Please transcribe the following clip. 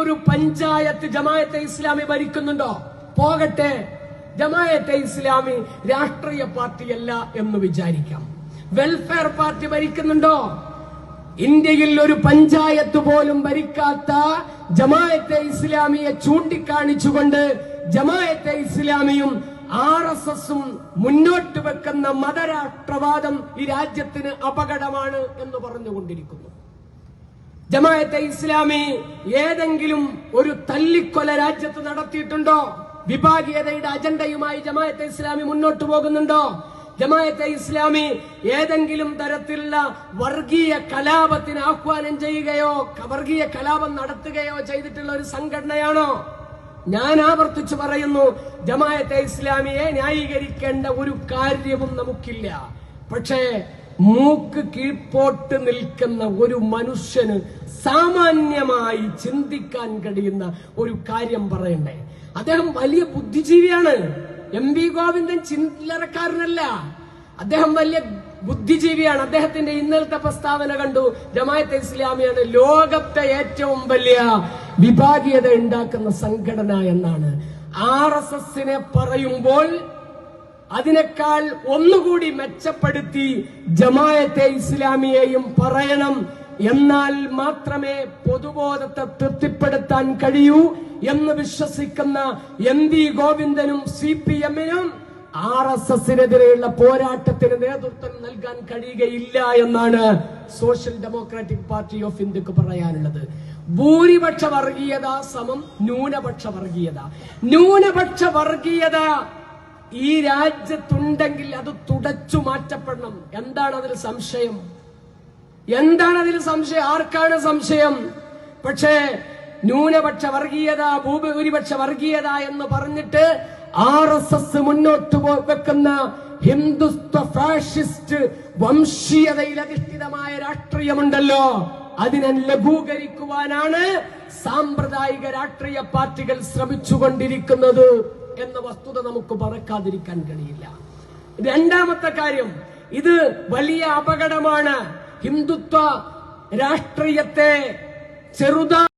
ഒരു പഞ്ചായത്ത് ജമാഅത്തെ ഇസ്ലാമി ഭരിക്കുന്നുണ്ടോ? പോകട്ടെ, ജമാഅത്തെ ഇസ്ലാമി രാഷ്ട്രീയ പാർട്ടിയല്ല എന്ന് വിചാരിക്കാം. വെൽഫെയർ പാർട്ടി ഭരിക്കുന്നുണ്ടോ? ഇന്ത്യയിൽ ഒരു പഞ്ചായത്ത് പോലും ഭരിക്കാത്ത ജമാഅത്തെ ഇസ്ലാമിയെ ചൂണ്ടിക്കാണിച്ചുകൊണ്ട് ജമാഅത്തെ ഇസ്ലാമിയും RSSും മുന്നോട്ട് വെക്കുന്ന മതരാഷ്ട്രവാദം ഈ രാജ്യത്തിന് അപകടമാണ് എന്ന് പറഞ്ഞുകൊണ്ടിരിക്കുന്നു. ജമാഅത്തെ ഇസ്ലാമി ഏതെങ്കിലും ഒരു തല്ലിക്കൊല രാജ്യത്ത് നടത്തിയിട്ടുണ്ടോ? വിഭാഗീയതയുടെ അജണ്ടയുമായി ജമാഅത്തെ ഇസ്ലാമി മുന്നോട്ട് പോകുന്നുണ്ടോ? ജമാഅത്തെ ഇസ്ലാമി ഏതെങ്കിലും തരത്തിലുള്ള വർഗീയ കലാപത്തിന് ആഹ്വാനം ചെയ്യുകയോ വർഗീയ കലാപം നടത്തുകയോ ചെയ്തിട്ടുള്ള ഒരു സംഘടനയാണോ? ഞാൻ ആവർത്തിച്ചു പറയുന്നു, ജമാഅത്തെ ഇസ്ലാമിയെ ന്യായീകരിക്കേണ്ട ഒരു കാര്യവും നമുക്കില്ല. പക്ഷേ മൂക്ക് കീഴ്പോട്ട് നിൽക്കുന്ന ഒരു മനുഷ്യന് സാമാന്യമായി ചിന്തിക്കാൻ കഴിയുന്ന ഒരു കാര്യം പറയണ്ടേ? അദ്ദേഹം വലിയ ബുദ്ധിജീവിയാണ്. MV ഗോവിന്ദൻ ചില്ലറക്കാരനല്ല, അദ്ദേഹം വലിയ ബുദ്ധിജീവിയാണ്. അദ്ദേഹത്തിന്റെ ഇന്നലത്തെ പ്രസ്താവന കണ്ടു, ജമാഅത്തെ ഇസ്ലാമിയാണ് ലോകത്തെ ഏറ്റവും വലിയ വിഭാഗീയത ഉണ്ടാക്കുന്ന സംഘടന എന്നാണ്. RSSനെ പറയുമ്പോൾ അതിനേക്കാൾ ഒന്നുകൂടി മെച്ചപ്പെടുത്തി ജമാഅത്തെ ഇസ്ലാമിയെയും പറയണം. എന്നാൽ മാത്രമേ പൊതുബോധത്തെ തൃപ്തിപ്പെടുത്താൻ കഴിയൂ എന്ന് വിശ്വസിക്കുന്ന MV ഗോവിന്ദനും CPMനും RSSനെതിരെയുള്ള പോരാട്ടത്തിന് നേതൃത്വം നൽകാൻ കഴിയുകയില്ല എന്നാണ് സോഷ്യൽ ഡെമോക്രാറ്റിക് പാർട്ടി ഓഫ് ഇന്ത്യക്ക് പറയാനുള്ളത്. ഭൂരിപക്ഷ വർഗീയത സമം ന്യൂനപക്ഷ വർഗീയത. ന്യൂനപക്ഷ വർഗീയത ഈ രാജ്യത്തുണ്ടെങ്കിൽ അത് തുടച്ചു മാറ്റപ്പെടണം. എന്താണ് അതിൽ സംശയം? എന്താണ് അതിൽ സംശയം? ആർക്കാണ് സംശയം? പക്ഷേ ന്യൂനപക്ഷ വർഗീയത, ഭൂരിപക്ഷ വർഗീയത എന്ന് പറഞ്ഞിട്ട് RSS മുന്നോട്ട് വെക്കുന്ന ഹിന്ദുത്വ ഫാഷിസ്റ്റ് വംശീയതയിൽ അധിഷ്ഠിതമായ രാഷ്ട്രീയമുണ്ടല്ലോ, അതിനെ ലഘൂകരിക്കുവാനാണ് സാമ്പ്രദായിക രാഷ്ട്രീയ പാർട്ടികൾ ശ്രമിച്ചുകൊണ്ടിരിക്കുന്നത് എന്ന വസ്തുത നമുക്ക് മറക്കാതിരിക്കാൻ കഴിയില്ല. രണ്ടാമത്തെ കാര്യം, ഇത് വലിയ അപകടമാണ്. ഹിന്ദുത്വ രാഷ്ട്രീയത്തെ ചെറുതാ